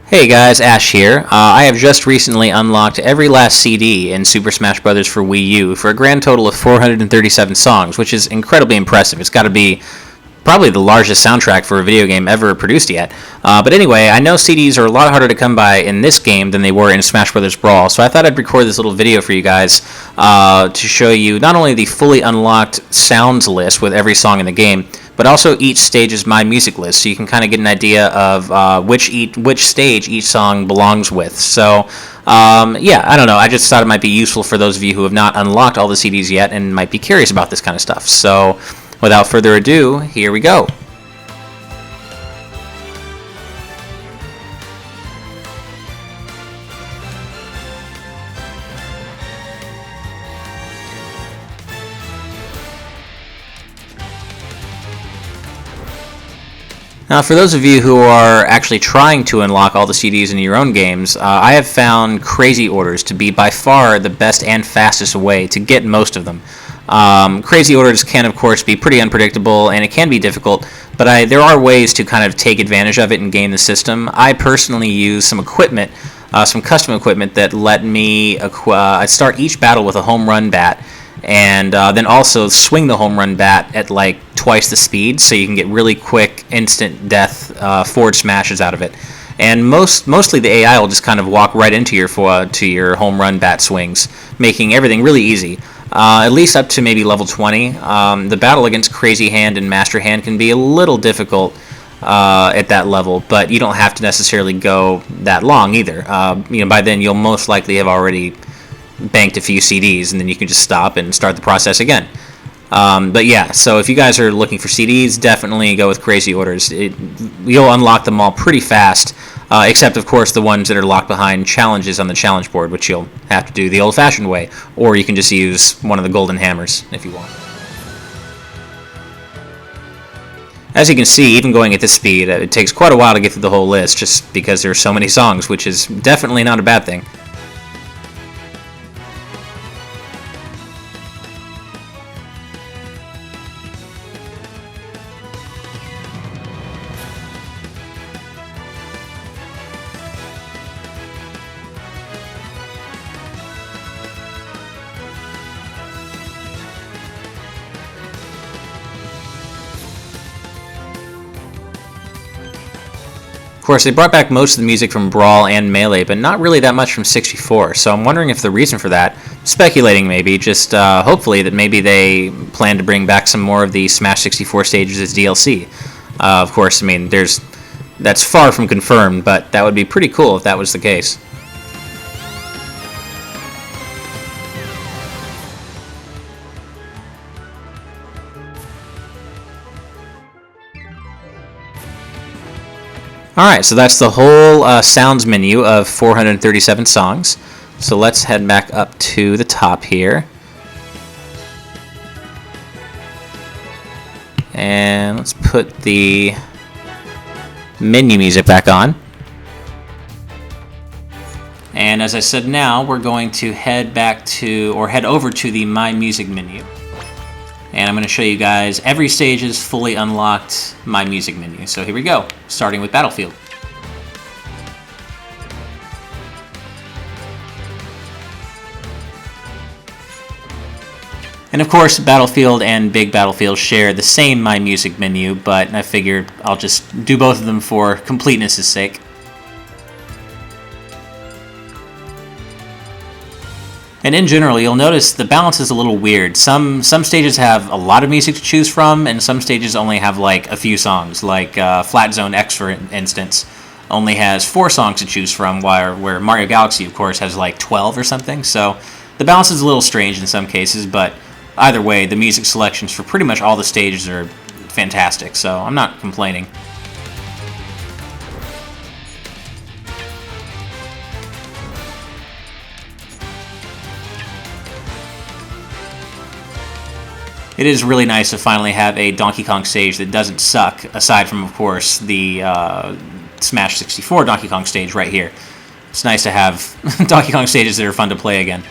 Hey guys, Ash here. I have just recently unlocked every last CD in Super Smash Bros. For Wii U for a grand total of 437 songs, which is incredibly impressive. It's got to be probably the largest soundtrack for a video game ever produced yet. But anyway, I know CDs are a lot harder to come by in this game than they were in Smash Bros. Brawl, so I thought I'd record this little video for you guys to show you not only the fully unlocked sounds list with every song in the game, but also each stage's My Music list, so you can kind of get an idea of which stage each song belongs with. So, yeah, I don't know. I just thought it might be useful for those of you who have not unlocked all the CDs yet and might be curious about this kind of stuff. So, without further ado, here we go. Now, for those of you who are actually trying to unlock all the CDs in your own games, I have found crazy orders to be by far the best and fastest way to get most of them. Crazy orders can, of course, be pretty unpredictable, and it can be difficult, but there are ways to kind of take advantage of it and game the system. I personally use some equipment, some custom equipment that let me start each battle with a home run bat, and then also swing the home run bat at like twice the speed, so you can get really quick, instant death forward smashes out of it. And mostly the AI will just kind of walk right into your home run bat swings, making everything really easy. At least up to maybe level 20. The battle against Crazy Hand and Master Hand can be a little difficult at that level, but you don't have to necessarily go that long either. By then you'll most likely have already banked a few CDs, and then you can just stop and start the process again. But yeah, so if you guys are looking for CDs, definitely go with Crazy Orders. You'll unlock them all pretty fast, except of course the ones that are locked behind challenges on the challenge board, which you'll have to do the old-fashioned way, or you can just use one of the golden hammers if you want. As you can see, even going at this speed, it takes quite a while to get through the whole list, just because there are so many songs, which is definitely not a bad thing. Of course, they brought back most of the music from Brawl and Melee, but not really that much from 64, so I'm wondering if the reason for that, speculating maybe, just hopefully that maybe they plan to bring back some more of the Smash 64 stages as DLC. Of course, I mean, that's far from confirmed, but that would be pretty cool if that was the case. Alright, so that's the whole sounds menu of 437 songs. So let's head back up to the top here. And let's put the menu music back on. And as I said, now we're going to head over to the My Music menu. And I'm going to show you guys every stage's fully unlocked My Music menu. So here we go, starting with Battlefield. And of course, Battlefield and Big Battlefield share the same My Music menu, but I figured I'll just do both of them for completeness' sake. And in general, you'll notice the balance is a little weird. Some stages have a lot of music to choose from, and some stages only have like a few songs. Like Flat Zone X, for instance, only has 4 songs to choose from, where Mario Galaxy, of course, has like 12 or something. So the balance is a little strange in some cases, but either way, the music selections for pretty much all the stages are fantastic, so I'm not complaining. It is really nice to finally have a Donkey Kong stage that doesn't suck, aside from, of course, the Smash 64 Donkey Kong stage right here. It's nice to have Donkey Kong stages that are fun to play again.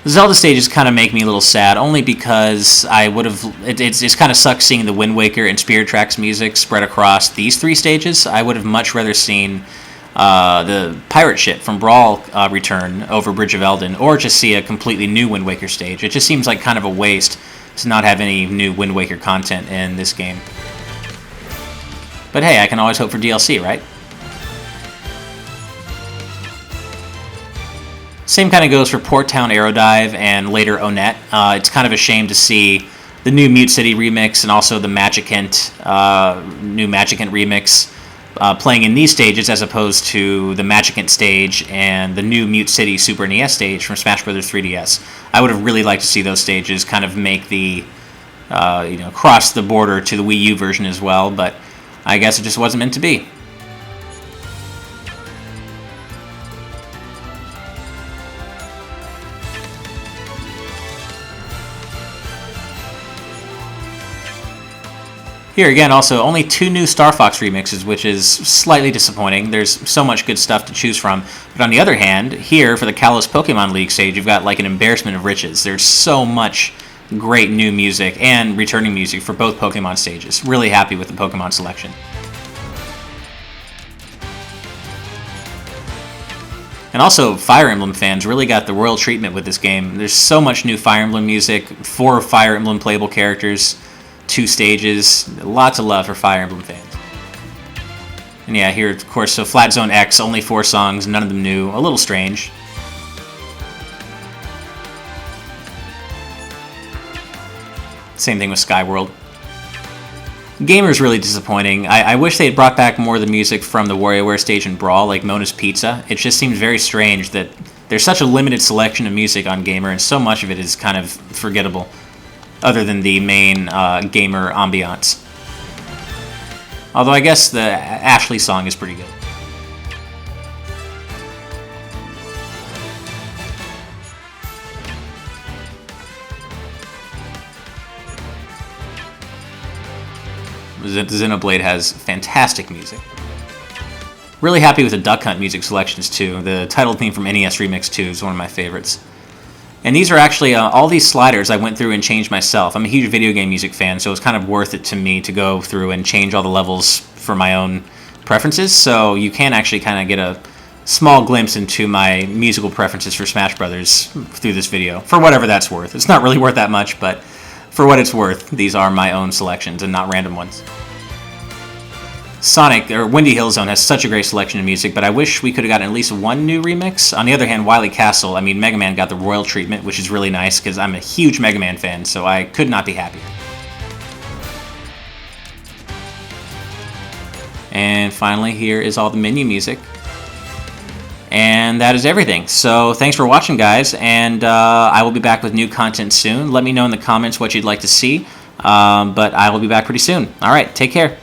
The Zelda stages kind of make me a little sad, only because I would have. It's kind of sucks seeing the Wind Waker and Spirit Tracks music spread across these 3 stages. I would have much rather seen the pirate ship from Brawl return over Bridge of Eldin, or just see a completely new Wind Waker stage. It just seems like kind of a waste to not have any new Wind Waker content in this game. But hey, I can always hope for DLC, right? Same kind of goes for Port Town Aerodive and later Onett. It's kind of a shame to see the new Mute City remix and also the Magicant, new Magicant remix playing in these stages as opposed to the Magicant stage and the new Mute City Super NES stage from Smash Bros. 3DS. I would have really liked to see those stages kind of make the, cross the border to the Wii U version as well, but I guess it just wasn't meant to be. Here again, also, only 2 new Star Fox remixes, which is slightly disappointing. There's so much good stuff to choose from. But on the other hand, here, for the Kalos Pokemon League stage, you've got like an embarrassment of riches. There's so much great new music and returning music for both Pokemon stages. Really happy with the Pokemon selection. And also, Fire Emblem fans really got the royal treatment with this game. There's so much new Fire Emblem music, 4 Fire Emblem playable characters, 2 stages, lots of love for Fire Emblem fans. And yeah, here, of course, so Flat Zone X, only 4 songs, none of them new, a little strange. Same thing with Skyworld. Gamer's really disappointing. I wish they had brought back more of the music from the WarioWare stage in Brawl, like Mona's Pizza. It just seems very strange that there's such a limited selection of music on Gamer, and so much of it is kind of forgettable, other than the main Gamer ambiance. Although I guess the Ashley song is pretty good. Xenoblade has fantastic music. Really happy with the Duck Hunt music selections too. The title theme from NES Remix 2 is one of my favorites. And these are actually, all these sliders I went through and changed myself. I'm a huge video game music fan, so it's kind of worth it to me to go through and change all the levels for my own preferences. So you can actually kind of get a small glimpse into my musical preferences for Smash Brothers through this video, for whatever that's worth. It's not really worth that much, but for what it's worth, these are my own selections and not random ones. Sonic, or Windy Hill Zone, has such a great selection of music, but I wish we could have gotten at least 1 new remix. On the other hand, Wily Castle, I mean, Mega Man got the royal treatment, which is really nice, because I'm a huge Mega Man fan, so I could not be happier. And finally, here is all the menu music. And that is everything. So thanks for watching, guys, and I will be back with new content soon. Let me know in the comments what you'd like to see, but I will be back pretty soon. All right, take care.